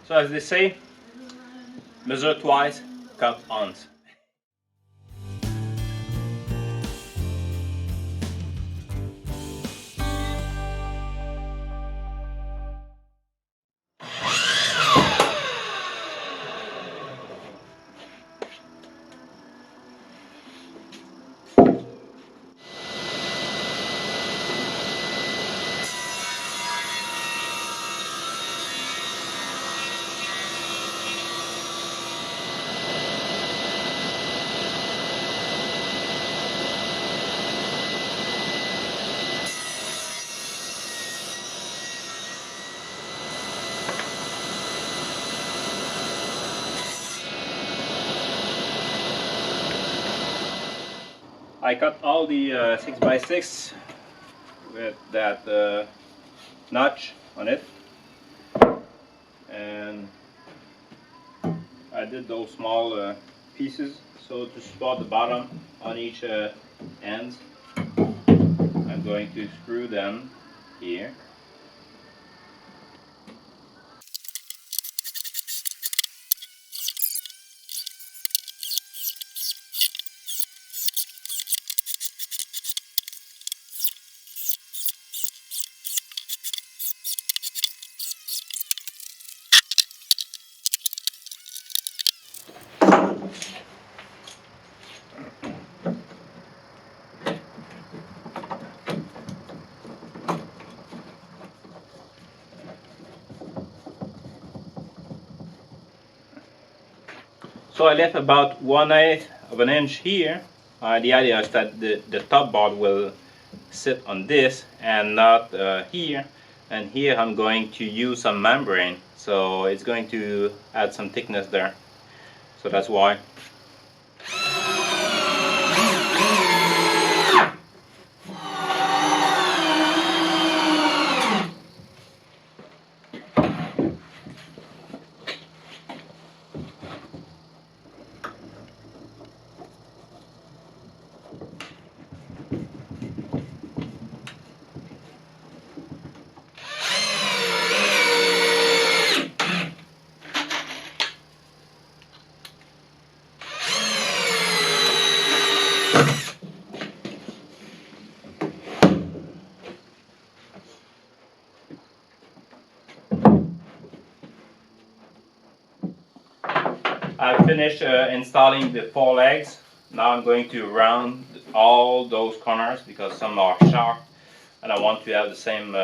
So as they say, measure twice, cut once. I cut all the 6x6 with that notch on it, and I did those small pieces so to support the bottom on each end. I'm going to screw them here. So I left about 1/8 of an inch here. The idea is that the top board will sit on this and not here. And here I'm going to use some membrane, so it's going to add some thickness there. So that's why. I finished installing the 4 legs. Now I'm going to round all those corners because some are sharp and I want to have the same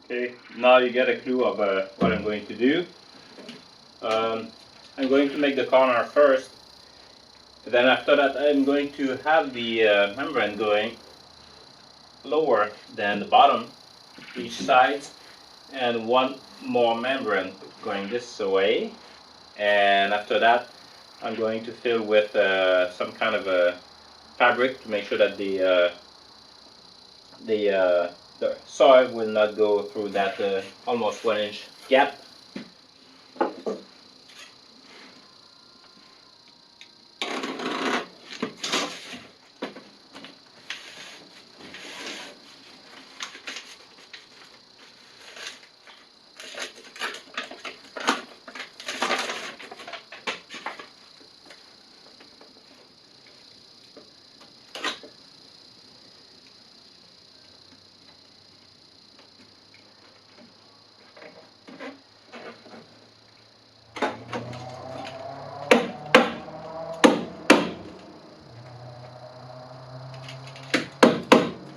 Okay, now you get a clue of what I'm going to do. I'm going to make the corner first. Then after that I'm going to have the membrane going lower than the bottom, each side, and one more membrane going this way. And after that I'm going to fill with some kind of a fabric to make sure that the soil will not go through that almost 1-inch gap.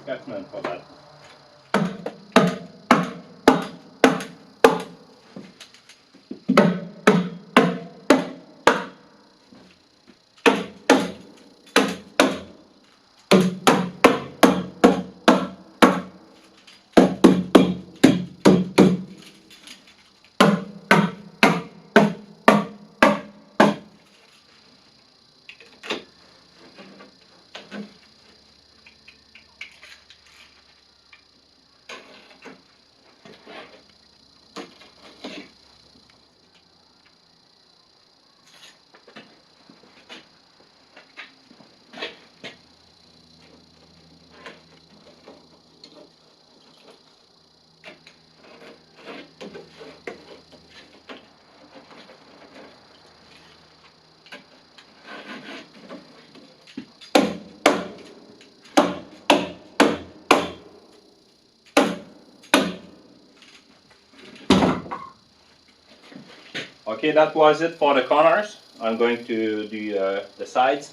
That's meant for that. Okay, that was it for the corners. I'm going to do the sides.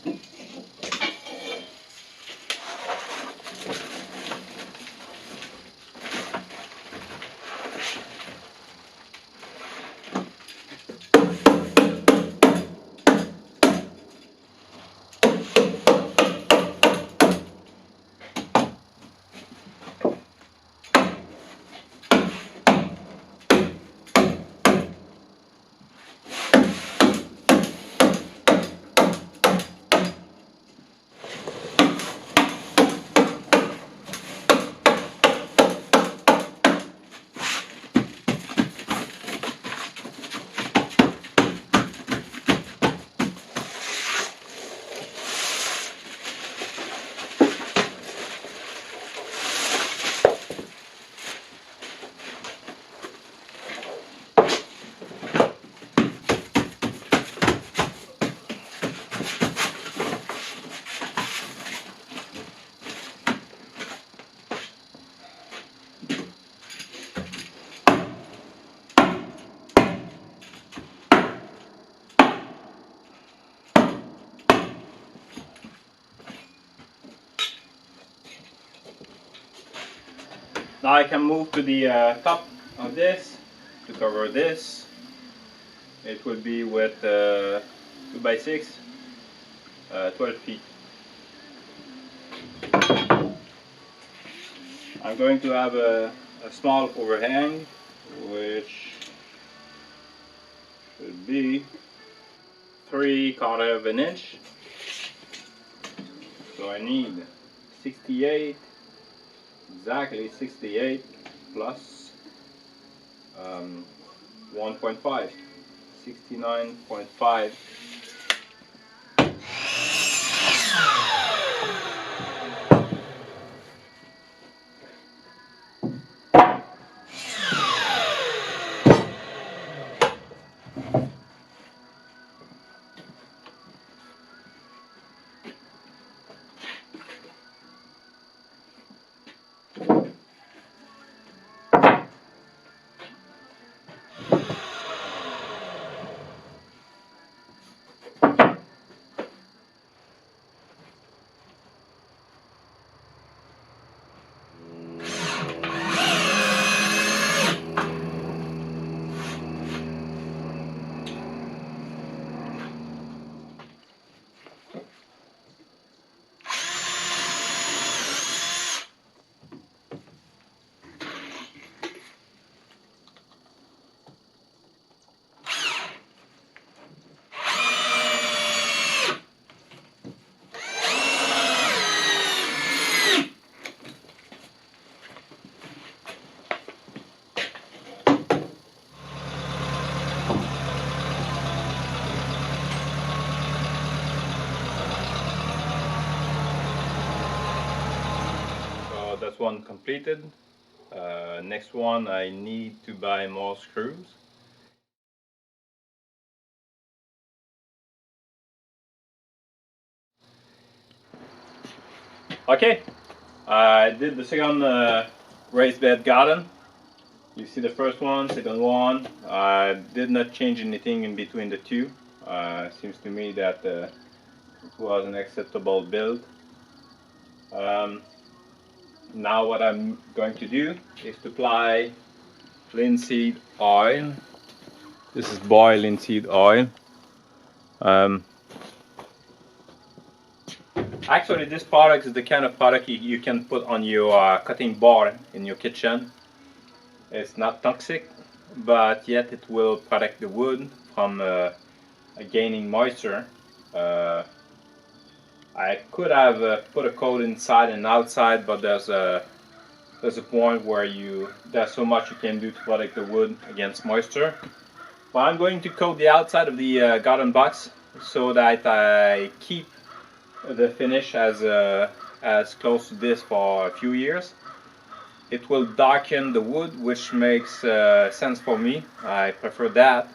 Now I can move to the top of this to cover this. It will be with 2x6, 12 feet. I'm going to have a small overhang, which should be 3/4 of an inch. So I need 68, exactly 68 plus 1.5, 69.5. So that's one completed. Next one, I need to buy more screws. Okay, I did the second raised bed garden. You see the first one, second one. I did not change anything in between the two. Seems to me that it was an acceptable build. Now what I'm going to do is to apply linseed oil. This is boiled linseed oil. Actually, this product is the kind of product you can put on your cutting board in your kitchen. It's not toxic, but yet it will protect the wood from gaining moisture. I could have put a coat inside and outside, but there's a point where there's so much you can do to protect the wood against moisture. Well, I'm going to coat the outside of the garden box so that I keep the finish as close to this for a few years. It will darken the wood, which makes sense for me. I prefer that.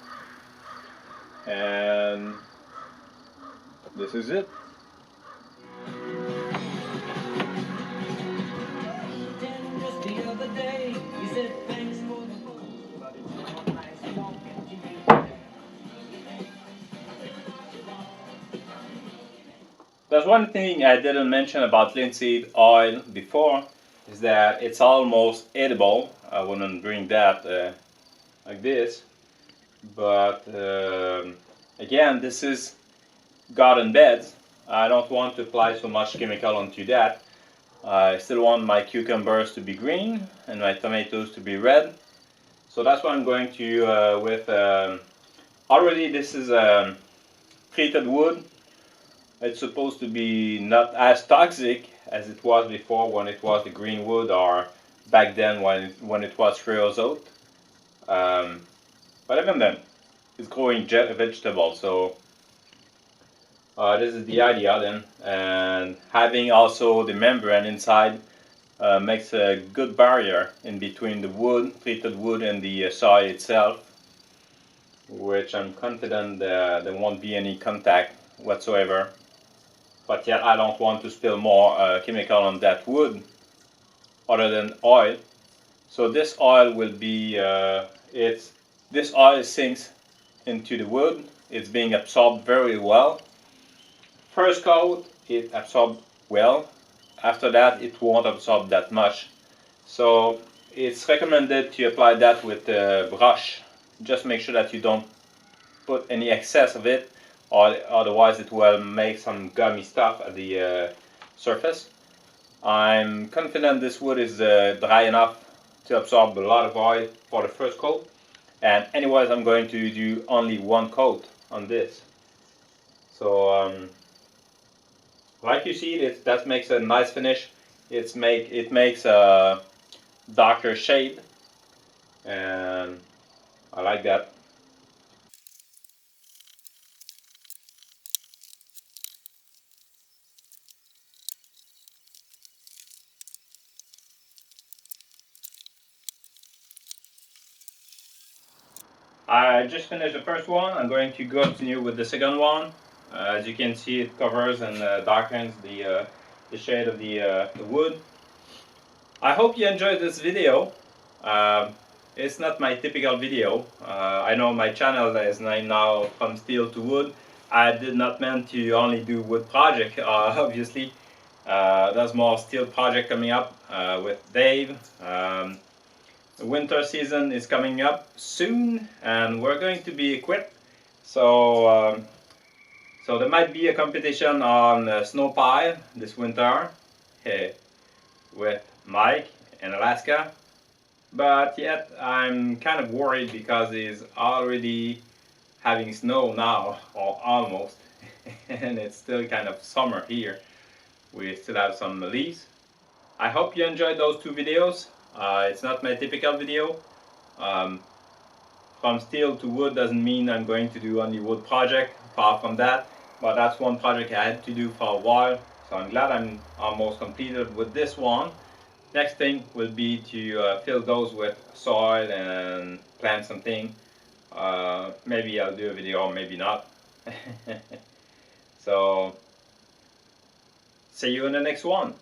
And this is it. one thing I didn't mention about linseed oil before is that it's almost edible. I wouldn't bring that like this, but again, this is garden beds. I don't want to apply so much chemical onto that. I still want my cucumbers to be green and my tomatoes to be red. So that's what I'm going to with. Already this is treated wood. It's supposed to be not as toxic as it was before when it was the green wood, or back then when it was creosote. But even then, it's growing vegetable. So this is the idea then, and having also the membrane inside makes a good barrier in between the wood, treated wood, and the soil itself, which I'm confident there won't be any contact whatsoever. But yet I don't want to spill more chemical on that wood other than oil. So this oil will be, this oil sinks into the wood. It's being absorbed very well. First coat, it absorbs well. After that, it won't absorb that much. So it's recommended to apply that with a brush. Just make sure that you don't put any excess of it, or otherwise it will make some gummy stuff at the surface. I'm confident this wood is dry enough to absorb a lot of oil for the first coat. And anyways, I'm going to do only one coat on this. So like you see, that makes a nice finish. It makes a darker shade, and I like that. I just finished the first one. I'm going to continue with the second one. As you can see, it covers and darkens the shade of the wood. I hope you enjoyed this video. It's not my typical video. I know my channel is named now From Steel to Wood. I did not mean to only do wood project, obviously. There's more steel project coming up with Dave. The winter season is coming up soon, and we're going to be equipped. So, so there might be a competition on snow pile this winter with Mike in Alaska. But yet I'm kind of worried because it's already having snow now, or almost, and it's still kind of summer here. We still have some leaves. I hope you enjoyed those two videos. It's not my typical video. From steel to wood doesn't mean I'm going to do only wood project, far from that. But that's one project I had to do for a while. So I'm glad I'm almost completed with this one. Next thing will be to fill those with soil and plant something. Maybe I'll do a video, or maybe not. So, see you in the next one.